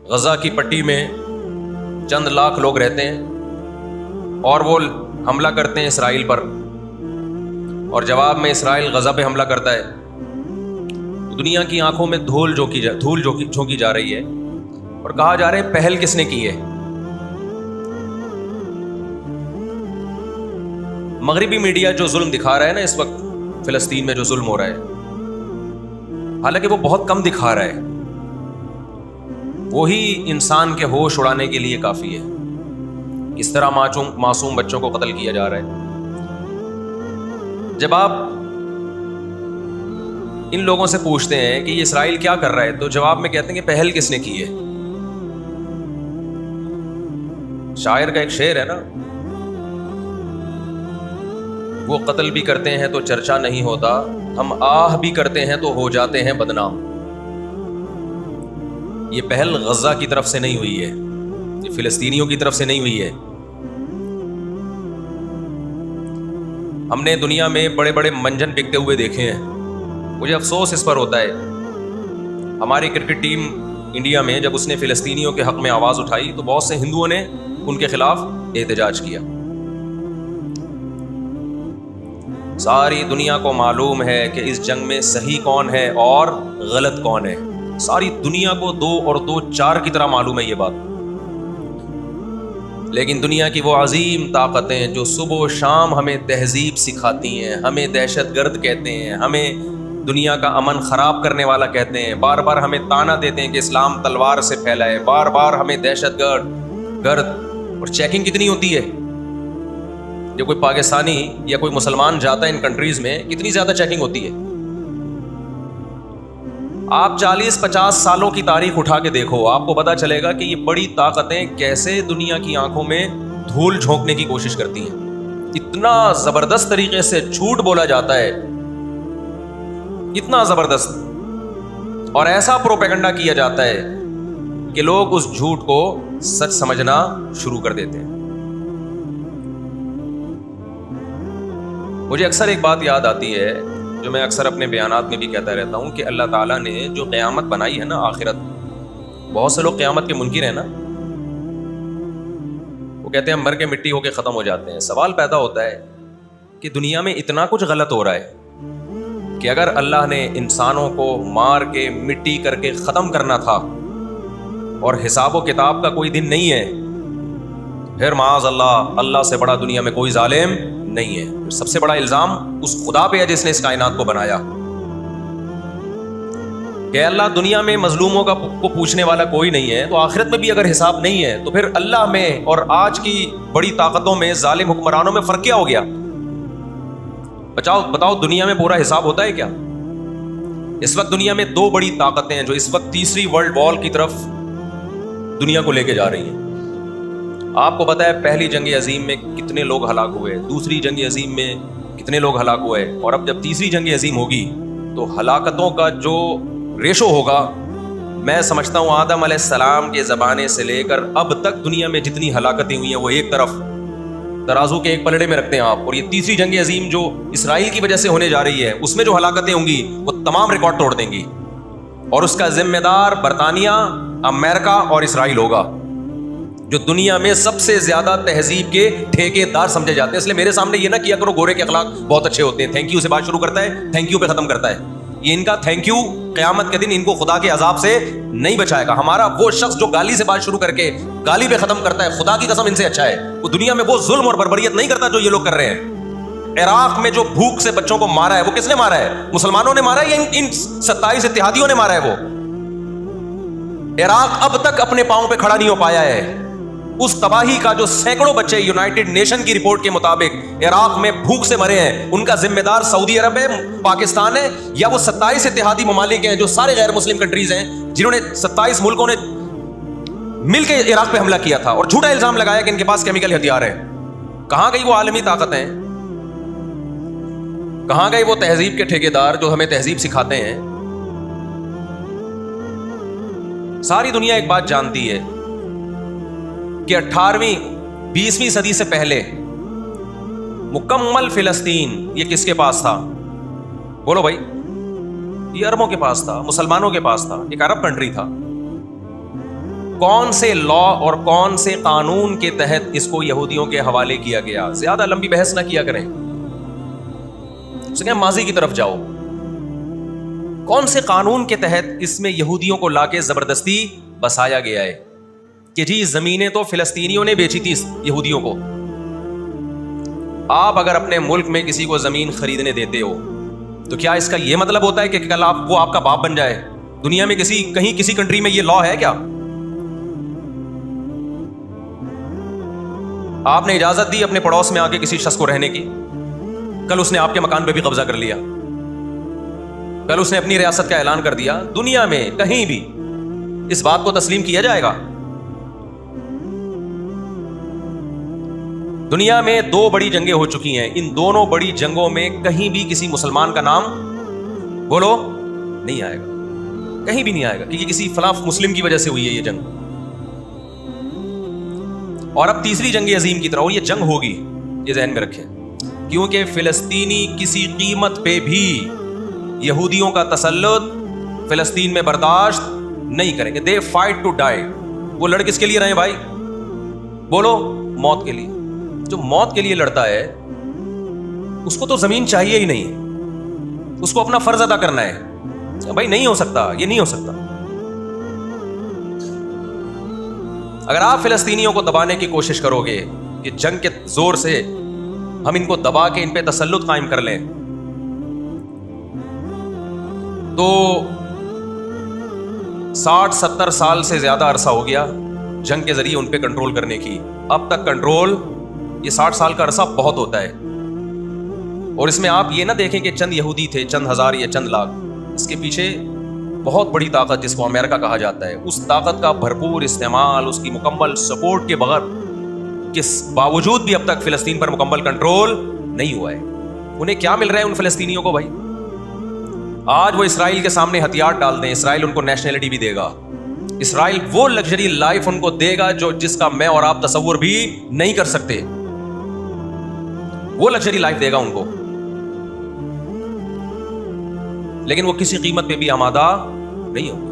غزہ کی پٹی میں چند لاکھ لوگ رہتے ہیں اور وہ حملہ کرتے ہیں اسرائیل پر، اور جواب میں اسرائیل غزہ پہ حملہ کرتا ہے. دنیا کی آنکھوں میں دھول جھونکی جا رہی ہے اور کہا جا رہا ہے پہل کس نے کی ہے. مغربی میڈیا جو ظلم دکھا رہا ہے نا اس وقت فلسطین میں جو ظلم ہو رہا ہے، حالانکہ وہ بہت کم دکھا رہا ہے، وہی انسان کے ہوش اڑانے کے لیے کافی ہے. اس طرح معصوم بچوں کو قتل کیا جا رہا ہے. جب آپ ان لوگوں سے پوچھتے ہیں کہ یہ اسرائیل کیا کر رہا ہے، تو جواب میں کہتے ہیں کہ پہل کس نے کی ہے. شاعر کا ایک شعر ہے نا، وہ قتل بھی کرتے ہیں تو چرچا نہیں ہوتا، ہم آہ بھی کرتے ہیں تو ہو جاتے ہیں بدنام. یہ پہل غزہ کی طرف سے نہیں ہوئی ہے، یہ فلسطینیوں کی طرف سے نہیں ہوئی ہے. ہم نے دنیا میں بڑے بڑے منجن بکتے ہوئے دیکھے ہیں. مجھے افسوس اس پر ہوتا ہے، ہماری کرکٹ ٹیم انڈیا میں جب اس نے فلسطینیوں کے حق میں آواز اٹھائی تو بہت سے ہندوؤں نے ان کے خلاف احتجاج کیا. ساری دنیا کو معلوم ہے کہ اس جنگ میں صحیح کون ہے اور غلط کون ہے. ساری دنیا کو 2 اور 2 4 کی طرح معلوم ہے یہ بات. لیکن دنیا کی وہ عظیم طاقتیں جو صبح و شام ہمیں تہذیب سکھاتی ہیں، ہمیں دہشت گرد کہتے ہیں، ہمیں دنیا کا امن خراب کرنے والا کہتے ہیں، بار بار ہمیں تانا دیتے ہیں کہ اسلام تلوار سے پھیلا ہے، بار بار ہمیں دہشت گرد. اور چیکنگ کتنی ہوتی ہے جب کوئی پاکستانی یا کوئی مسلمان جاتا ہے ان کنٹریز میں، کتنی زیادہ چیکنگ ہوتی ہے. آپ 40-50 سالوں کی تاریخ اٹھا کے دیکھو، آپ کو پتا چلے گا کہ یہ بڑی طاقتیں کیسے دنیا کی آنکھوں میں دھول جھونکنے کی کوشش کرتی ہیں. اتنا زبردست طریقے سے جھوٹ بولا جاتا ہے، اتنا زبردست، اور ایسا پروپیگنڈا کیا جاتا ہے کہ لوگ اس جھوٹ کو سچ سمجھنا شروع کر دیتے ہیں. مجھے اکثر ایک بات یاد آتی ہے جو میں اکثر اپنے بیانات میں بھی کہتا رہتا ہوں کہ اللہ تعالیٰ نے جو قیامت بنائی ہے نا، آخرت، بہت سے لوگ قیامت کے منکر ہیں نا، وہ کہتے ہیں مر کے مٹی ہو کے ختم ہو جاتے ہیں. سوال پیدا ہوتا ہے کہ دنیا میں اتنا کچھ غلط ہو رہا ہے کہ اگر اللہ نے انسانوں کو مار کے مٹی کر کے ختم کرنا تھا اور حساب و کتاب کا کوئی دن نہیں ہے، پھر معاذ اللہ سے بڑا دنیا میں کوئی ظالم نہیں ہے. سب سے بڑا الزام اس خدا پہ ہے جس نے اس کائنات کو بنایا کہ اللہ دنیا میں مظلوموں کو پوچھنے والا کوئی نہیں ہے، تو آخرت میں بھی اگر حساب نہیں ہے تو پھر اللہ میں اور آج کی بڑی طاقتوں میں، ظالم حکمرانوں میں فرق کیا ہو گیا؟ بتاؤ دنیا میں پورا حساب ہوتا ہے کیا؟ اس وقت دنیا میں 2 بڑی طاقتیں ہیں جو اس وقت تیسری ورلڈ وار کی طرف دنیا کو لے کے جا رہی ہیں. آپ کو پتا ہے پہلی جنگ عظیم میں کتنے لوگ ہلاک ہوئے، دوسری جنگ عظیم میں کتنے لوگ ہلاک ہوئے، اور اب جب تیسری جنگ عظیم ہوگی تو ہلاکتوں کا جو ریشو ہوگا، میں سمجھتا ہوں آدم علیہ السلام کے زمانے سے لے کر اب تک دنیا میں جتنی ہلاکتیں ہوئی ہیں وہ ایک طرف ترازو کے ایک پلڑے میں رکھتے ہیں آپ، اور یہ تیسری جنگ عظیم جو اسرائیل کی وجہ سے ہونے جا رہی ہے اس میں جو ہلاکتیں ہوں گی وہ تمام ریکارڈ توڑ دیں گی، اور اس کا ذمہ دار برطانیہ، امریکہ اور اسرائیل ہوگا، جو دنیا میں سب سے زیادہ تہذیب کے ٹھیکے دار سمجھے جاتے ہیں. اس لیے میرے سامنے یہ نہ کیا کرو گورے کے اخلاق بہت اچھے ہوتے ہیں، تھینک یو سے بات شروع کرتا ہے، تھینک یو پہ ختم کرتا ہے. یہ ان کا تھینک یو قیامت کے دن ان کو خدا کے عذاب سے نہیں بچائے گا. ہمارا وہ شخص جو گالی سے بات شروع کر کے گالی پہ ختم کرتا ہے، خدا کی قسم ان سے اچھا ہے. وہ دنیا میں وہ ظلم اور بربریت نہیں کرتا جو یہ لوگ کر رہے ہیں. عراق میں جو بھوک سے بچوں کو مارا ہے وہ کس نے مارا ہے؟ مسلمانوں نے مارا ہے یا ان 27 اتحادیوں نے مارا ہے؟ وہ عراق اب تک اپنے پاؤں پہ کھڑا نہیں ہو پایا ہے. اس تباہی کا جو سینکڑوں بچے یونائٹڈ نیشن کی رپورٹ کے مطابق عراق میں بھوک سے مرے ہیں، ان کا ذمہ دار سعودی عرب ہے، پاکستان ہے، یا وہ 27 اتحادی ممالک ہیں جو سارے غیر مسلم کنٹریز ہیں جنہوں نے 27 ملکوں نے مل کے عراق پہ حملہ کیا تھا اور جھوٹا الزام لگایا کہ ان کے پاس کیمیکل ہتھیار ہے. کہاں گئی وہ عالمی طاقتیں؟ کہاں گئے وہ تہذیب کے ٹھیکیدار جو ہمیں تہذیب سکھاتے ہیں؟ ساری دنیا ایک بات جانتی ہے کہ 18ویں 20ویں صدی سے پہلے مکمل فلسطین یہ کس کے پاس تھا؟ بولو بھائی. یہ عربوں کے پاس تھا، مسلمانوں کے پاس تھا، ایک عرب کنٹری تھا. کون سے لا اور کون سے قانون کے تحت اس کو یہودیوں کے حوالے کیا گیا. زیادہ لمبی بحث نہ کیا کریں, اس کے ماضی کی طرف جاؤ. کون سے قانون کے تحت اس میں یہودیوں کو لا کے زبردستی بسایا گیا ہے کہ جی زمینیں تو فلسطینیوں نے بیچی تھی یہودیوں کو. آپ اگر اپنے ملک میں کسی کو زمین خریدنے دیتے ہو تو کیا اس کا یہ مطلب ہوتا ہے کہ کل وہ آپ کا باپ بن جائے؟ دنیا میں کہیں کسی کنٹری میں یہ لا ہے کیا؟ آپ نے اجازت دی اپنے پڑوس میں آ کے کسی شخص کو رہنے کی, کل اس نے آپ کے مکان پہ بھی قبضہ کر لیا, کل اس نے اپنی ریاست کا اعلان کر دیا. دنیا میں کہیں بھی اس بات کو تسلیم کیا جائے گا؟ دنیا میں 2 بڑی جنگیں ہو چکی ہیں, ان دونوں بڑی جنگوں میں کہیں بھی کسی مسلمان کا نام بولو نہیں آئے گا, کہیں بھی نہیں آئے گا, کیونکہ کسی فلاں مسلم کی وجہ سے ہوئی ہے یہ جنگ. اور اب تیسری جنگ عظیم کی طرح, اور یہ جنگ ہوگی, یہ ذہن میں رکھیں, کیونکہ فلسطینی کسی قیمت پہ بھی یہودیوں کا تسلط فلسطین میں برداشت نہیں کریں گے. They fight to die. وہ لڑ کس کے لیے رہے بھائی؟ بولو, موت کے لیے. جو موت کے لیے لڑتا ہے اس کو تو زمین چاہیے ہی نہیں, اس کو اپنا فرض ادا کرنا ہے. بھائی نہیں ہو سکتا, یہ نہیں ہو سکتا. اگر آپ فلسطینیوں کو دبانے کی کوشش کرو گے کہ جنگ کے زور سے ہم ان کو دبا کے ان پہ تسلط قائم کر لیں, تو 60-70 سال سے زیادہ عرصہ ہو گیا جنگ کے ذریعے ان پہ کنٹرول کرنے کی. اب تک کنٹرول, یہ 60 سال کا عرصہ بہت ہوتا ہے. اور اس میں آپ یہ نہ دیکھیں کہ چند یہودی تھے, چند ہزار یا چند لاکھ. اس کے پیچھے بہت بڑی طاقت جس کو امریکہ کہا جاتا ہے, اس طاقت کا بھرپور استعمال, اس کی مکمل سپورٹ کے بغیر کے باوجود بھی اب تک فلسطین پر مکمل کنٹرول نہیں ہوا ہے. انہیں کیا مل رہا ہے ان فلسطینیوں کو بھائی؟ آج وہ اسرائیل کے سامنے ہتھیار ڈال دیں, اسرائیل ان کو نیشنلٹی بھی دے گا, اسرائیل وہ لگژری لائف ان کو دے گا جس کا میں اور آپ تصور بھی نہیں کر سکتے. وہ لگژری لائف دے گا ان کو, لیکن وہ کسی قیمت پہ بھی آمادہ نہیں ہوگا.